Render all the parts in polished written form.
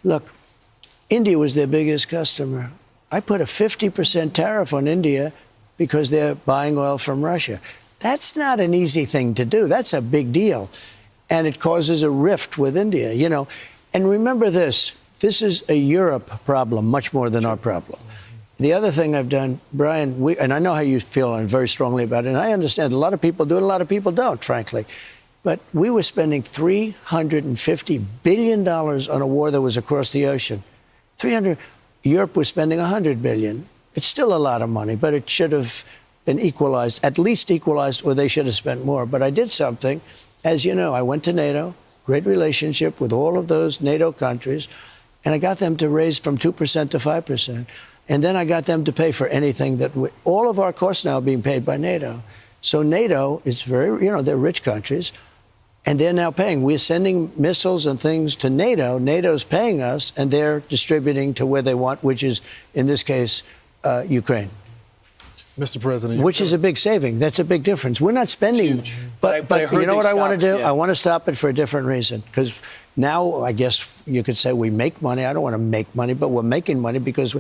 Look, India was their biggest customer. I put a 50% tariff on India because they're buying oil from Russia. That's not an easy thing to do. That's a big deal. And it causes a rift with India, you know. And remember this is a Europe problem much more than our problem. The other thing I've done, Brian, and I know how you feel and very strongly about it, and I understand a lot of people do it, a lot of people don't, frankly. But we were spending $350 billion on a war that was across the ocean. Europe was spending $100 billion. It's still a lot of money, but it should have been equalized, at least equalized, or they should have spent more. But I did something. As you know, I went to NATO, great relationship with all of those NATO countries, and I got them to raise from 2% to 5%. And then I got them to pay for anything that all of our costs now are being paid by NATO. So NATO is very, you know, they're rich countries, and they're now paying. We're sending missiles and things to NATO. NATO's paying us, and they're distributing to where they want, which is, in this case, Ukraine. Mr. President. Which is a big saving. That's a big difference. We're not spending. But you know what I want to do? Yeah. I want to stop it for a different reason. Because now, I guess you could say we make money. I don't want to make money, but we're making money because.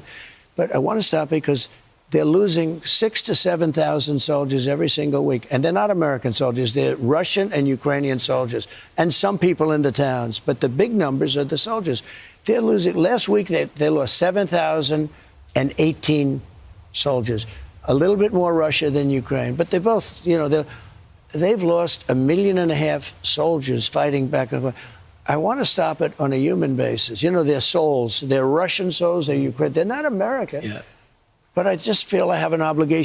But I want to stop it because they're losing 6,000 to 7,000 soldiers every single week. And they're not American soldiers. They're Russian and Ukrainian soldiers. And some people in the towns. But the big numbers are the soldiers. They're losing. Last week, they lost 7,018 soldiers. A little bit more Russia than Ukraine. But they both, you know, they've lost 1.5 million soldiers fighting back and forth. I want to stop it on a human basis. You know, their souls, they're Russian souls, they're Ukraine. They're not American. Yeah. But I just feel I have an obligation.